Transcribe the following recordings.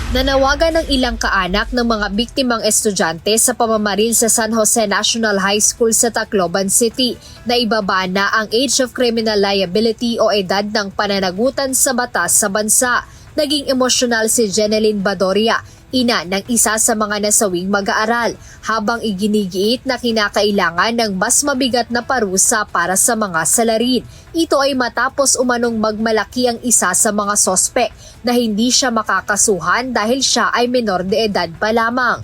Nanawagan ng ilang kaanak ng mga biktimang estudyante sa pamamaril sa San Jose National High School sa Tacloban City na ibaba na ang age of criminal liability o edad ng pananagutan sa batas sa bansa. Naging emosyonal si Jeneline Badoria, ina ng isa sa mga nasawing mag-aaral, habang iginigiit na kinakailangan ng mas mabigat na parusa para sa mga salarin. Ito ay matapos umanong magmalaki ang isa sa mga sospek na hindi siya makakasuhan dahil siya ay menor de edad pa lamang.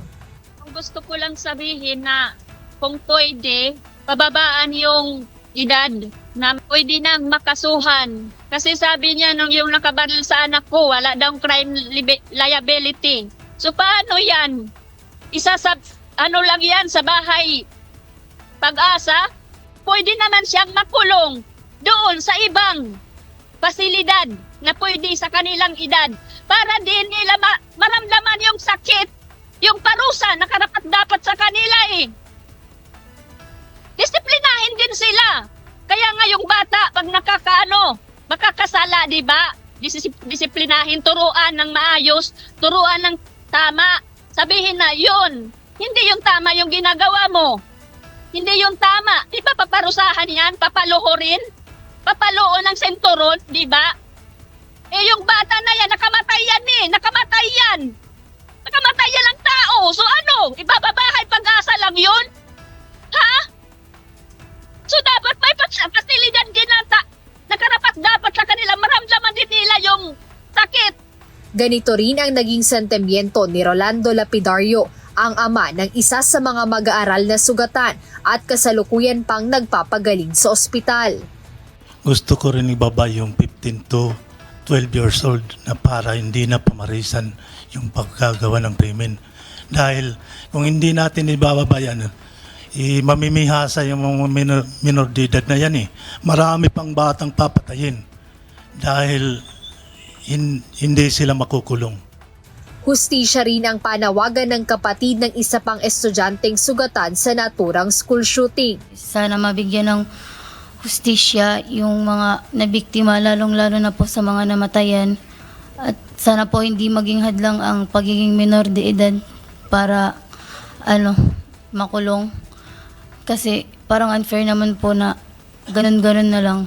Gusto ko lang sabihin na kung pwede, pababaan yung edad na pwede nang makasuhan. Kasi sabi niya nung yung nakabaril sa anak ko, wala daw crime liability. So paano yan? Isa sa lang yan sa bahay Pag-asa? Pwede naman siyang makulong doon sa ibang pasilidad na pwede sa kanilang edad para din nila maramdaman yung sakit, yung parusa na karapat dapat sa kanila eh. Disiplinahin din sila. Kaya nga yung bata pag makakasala, di ba? Disiplinahin, turuan ng maayos, turuan ng tama. Sabihin na yun, hindi yung tama yung ginagawa mo. Hindi yung tama. Di ba paparusahan yan? Papaluhurin? Papaluon ng senturon, di ba? Eh yung bata na yan, nakamatay yan eh. Nakamatay yan. Nakamatay yan ang tao. So ano? Ibababahay pag-asa lang yun? Ha? So dapat may pasilidad din na karapat dapat sa kanila. Maramdaman din nila yung sakit. Ganito rin ang naging sentimiento ni Rolando Lapidario, ang ama ng isa sa mga mag-aaral na sugatan at kasalukuyan pang nagpapagaling sa ospital. Gusto ko rin ibaba yung 15 to 12 years old na para hindi na pamarisan yung pagkagawa ng krimen. Dahil kung hindi natin ibababa yan, mamimihasa yung mga minor de edad na yan eh. Marami pang batang papatayin dahil hindi sila makukulong. Hustisya rin ang panawagan ng kapatid ng isa pang estudyanteng sugatan sa naturang school shooting. Sana mabigyan ng hustisya yung mga nabiktima, lalong-lalo na po sa mga namatayan. At sana po hindi maging hadlang ang pagiging minor de edad para makulong. Kasi parang unfair naman po na ganun-ganun na lang.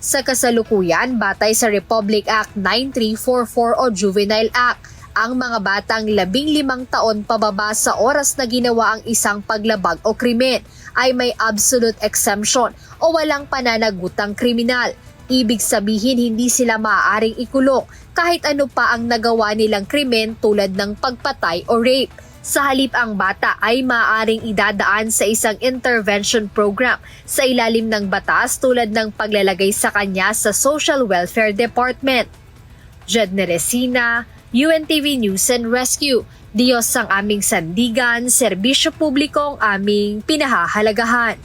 Sa kasalukuyan, batay sa Republic Act 9344 o Juvenile Act, ang mga batang 15 taon pababa sa oras na ginawa ang isang paglabag o krimen ay may absolute exemption o walang pananagutang kriminal. Ibig sabihin hindi sila maaaring ikulong kahit ano pa ang nagawa nilang krimen tulad ng pagpatay o rape. Sa halip ang bata ay maaaring idadaan sa isang intervention program sa ilalim ng batas tulad ng paglalagay sa kanya sa Social Welfare Department. Jedne Resina, UNTV News and Rescue. Diyos ang aming sandigan, serbisyo publiko ang aming pinahahalagahan.